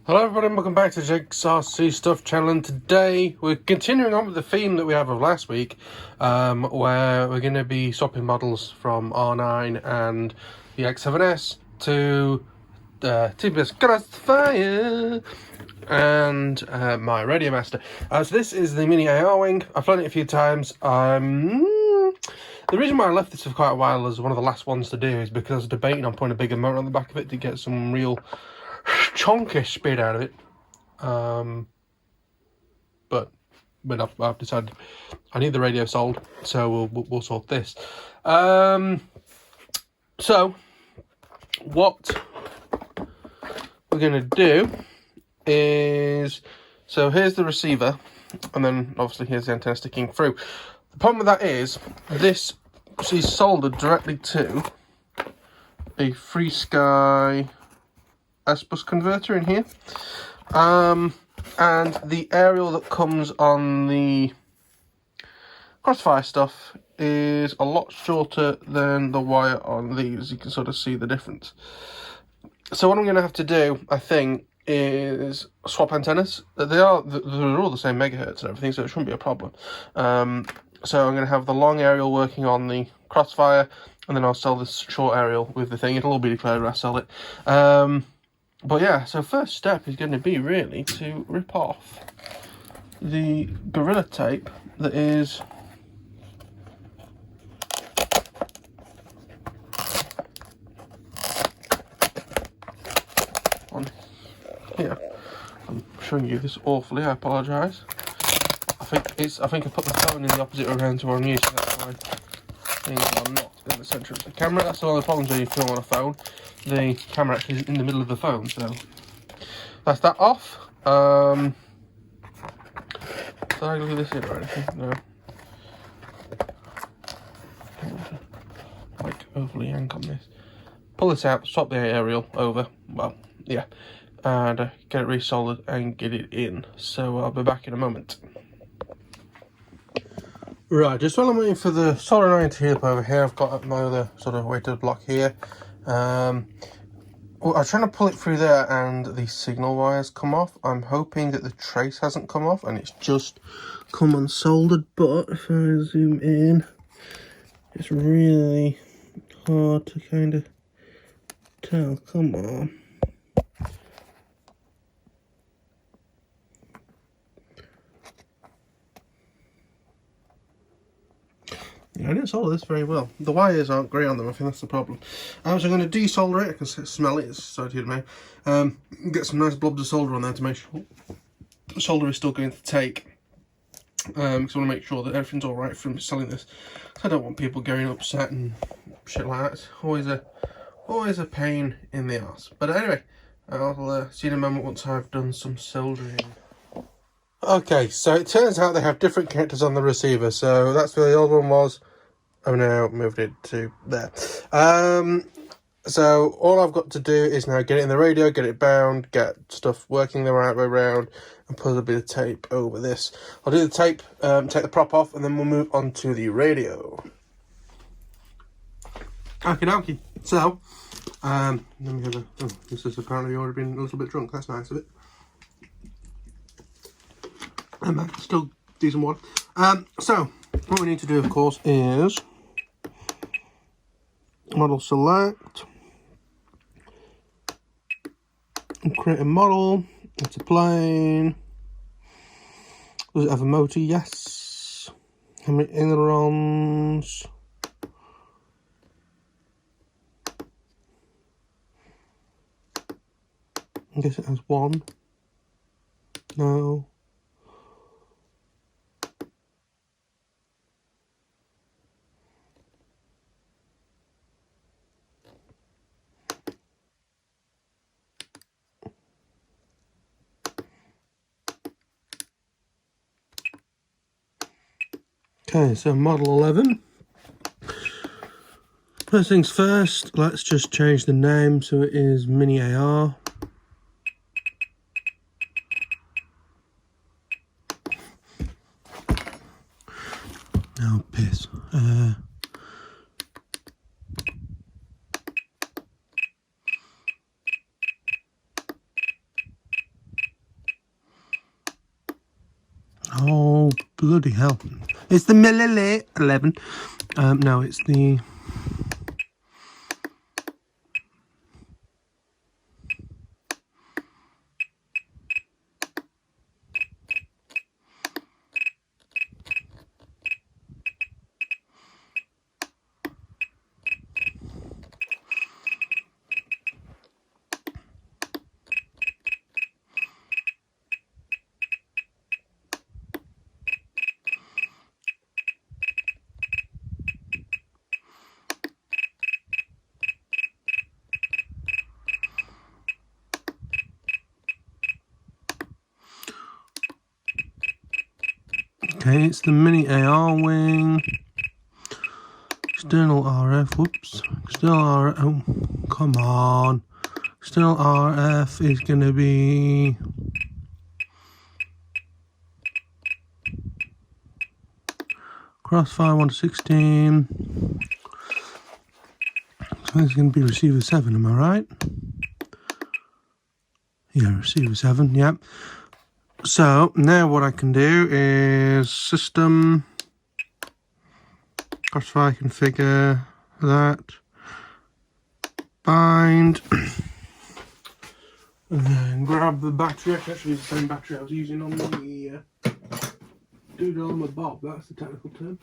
Hello everybody and welcome back to Jake's RC Stuff channel, and today we're continuing on with the theme that we have of last week, where we're going to be swapping models from R9 and the X7S to TBS Crossfire and my Radiomaster. So this is the Mini AR wing. I've flown it a few times. The reason why I left this for quite a while as one of the last ones to do is because I was debating on putting a bigger motor on the back of it to get some real chonkish speed out of it. But I've decided I need the radio sold, so we'll sort this. So what we're gonna do is, so here's the receiver, and then obviously here's the antenna sticking through. The problem with that is this is soldered directly to a Free Sky S-bus converter in here, and the aerial that comes on the Crossfire stuff is a lot shorter than the wire on these. You can sort of see the difference. So what I'm going to have to do, I think, is swap antennas. They're all the same megahertz and everything, so it shouldn't be a problem. So I'm going to have the long aerial working on the Crossfire, and then I'll sell this short aerial with the thing. It'll all be declared when I sell it. But yeah, so first step is going to be really to rip off the Gorilla tape that is on here. I'm showing you this awfully, I apologise. I think I put the phone in the opposite around to where I'm used, so that's why things are not in the centre of the camera. That's one of the problems when you film on a phone. The camera actually is in the middle of the phone, so that's that off. Did I glue this in or anything? No. Like overly yank on this. Pull this out, swap the aerial over. Well, yeah, and get it resoldered and get it in. So I'll be back in a moment. Right, just while I'm waiting for the solder iron to heat up over here, I've got my other sort of weighted block here. Well, I was trying to pull it through there and the signal wires come off. I'm hoping that the trace hasn't come off and it's just come unsoldered, but if I zoom in, it's really hard to kind of tell. Come on. Yeah, I didn't solder this very well. The wires aren't great on them, I think that's the problem. So I'm going to desolder it. I can smell it, it's started to get some nice blobs of solder on there to make sure the solder is still going to take. Because I want to make sure that everything's alright from selling this. I don't want people getting upset and shit like that. It's always a pain in the arse. But anyway, I'll see you in a moment once I've done some soldering. Okay, so it turns out they have different connectors on the receiver, so that's where the old one was. I've now moved it to there. So all I've got to do is now get it in the radio, get it bound, get stuff working the right way around, and put a bit of tape over this. I'll do the tape, take the prop off, and then we'll move on to the radio. Okie dokie. So, let me have a, oh, this has apparently already been a little bit drunk, that's nice of it. And still decent water. So what we need to do, of course, is model select and create a model. It's a plane. Does it have a motor? Yes. How many ailerons? I guess it has one. No. Okay, so model 11. First things first, let's just change the name so it is Mini AR. Oh, piss. Oh, bloody hell. It's the milliliter 11. No, it's the... Okay, it's the mini AR wing. External RF, whoops. External RF, oh, come on. External RF is going to be... Crossfire 1 to 16. So it's going to be receiver 7, am I right? Yeah, receiver 7, yep. So now what I can do is system, Crossfire configure that, bind, and then grab the battery. I can actually use the same battery I was using on the Doodle on my Bob, that's the technical term.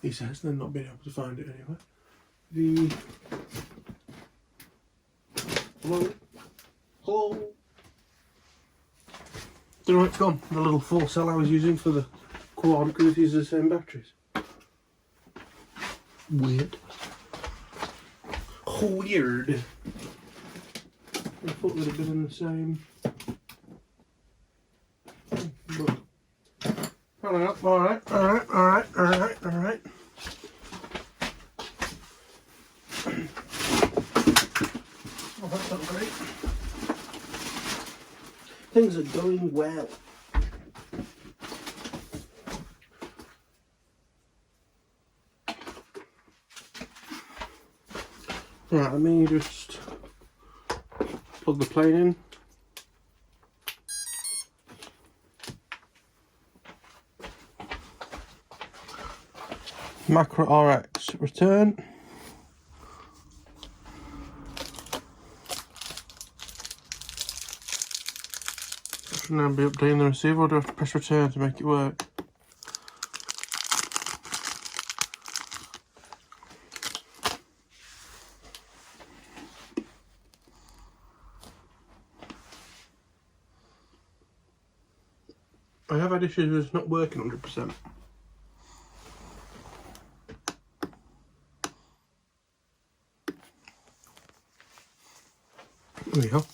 He says, they're not being able to find it anyway. Hello? Don't know where it's gone. The little 4-cell I was using for the quad, because it uses the same batteries. Weird. Weird. I thought they'd have been in the same. But... Alright. Oh, that's not great. Things are going well. Right, let me just plug the plane in. Macro RX return. Should now be updating the receiver, or do I have to press return to make it work? I have had issues with it not working 100%. There we go.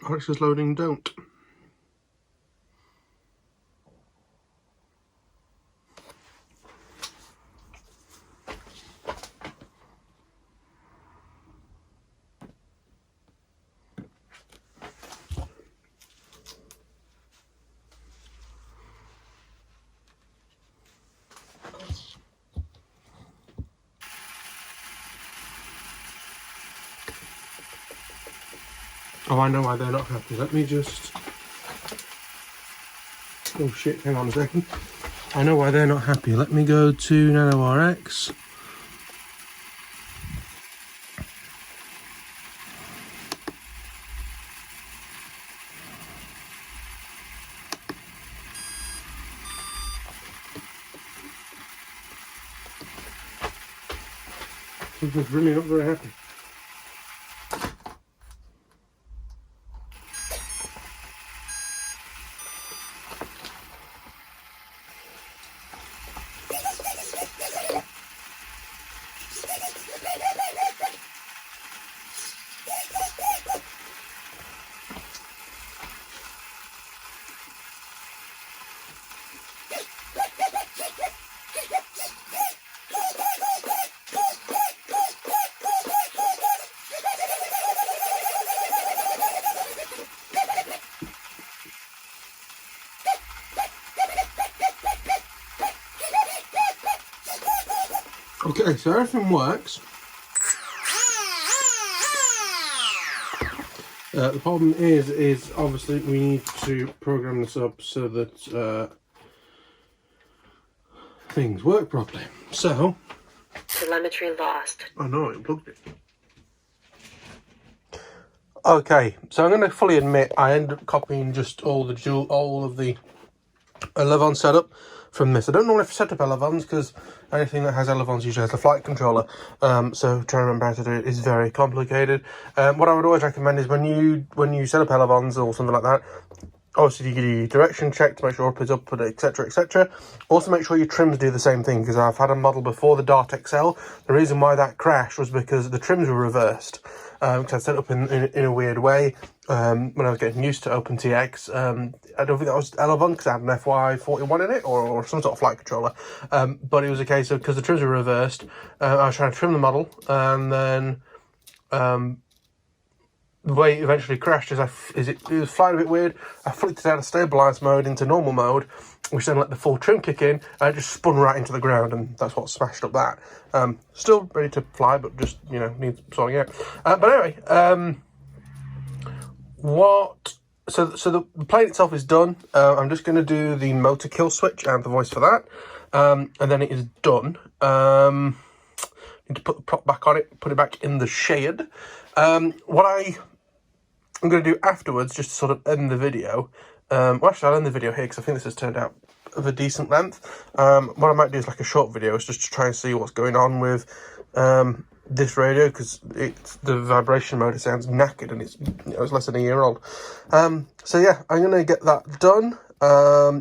RX is loading, don't. Oh, I know why they're not happy. Let me just... Oh shit, hang on a second. I know why they're not happy. Let me go to Nano RX. Something's really not very happy. Okay, so everything works. The problem is obviously we need to program this up so that things work properly. So, telemetry lost. I know, it plugged it. Okay, so I'm going to fully admit I ended up copying just all of the Elevon setup from this. I don't normally set up Elevons because anything that has Elevons usually has a flight controller. So trying to remember how to do it is very complicated. What I would always recommend is when you set up Elevons or something like that, obviously you get your direction check to make sure up is up, etc, etc. Also make sure your trims do the same thing, because I've had a model before, the Dart XL. The reason why that crashed was because the trims were reversed. Because I set it up in a weird way when I was getting used to OpenTX. I don't think that was Elevon because I had an FY41 in it or some sort of flight controller. But it was a case of, because the trims were reversed, I was trying to trim the model, and then the way it eventually crashed is it was flying a bit weird. I flicked it out of stabilised mode into normal mode, which then let the full trim kick in, and it just spun right into the ground, and that's what smashed up that. Still ready to fly, but just, you know, needs sorting out. But anyway, so the plane itself is done. I'm just going to do the motor kill switch and the voice for that, and then it is done. Need to put the prop back on it, put it back in the shade. What I'm going to do afterwards, just to sort of end the video, well, actually I'll end the video here because I think this has turned out of a decent length. What I might do is like a short video, is just to try and see what's going on with this radio, because the vibration motor sounds knackered, and it's less than a year old. So yeah, I'm going to get that done.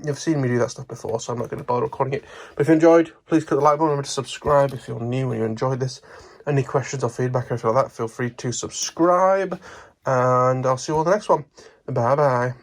You've seen me do that stuff before, so I'm not going to bother recording it. But if you enjoyed, please click the like button. Remember to subscribe if you're new and you enjoyed this. Any questions or feedback or anything like that, feel free to subscribe. And I'll see you all in the next one. Bye bye.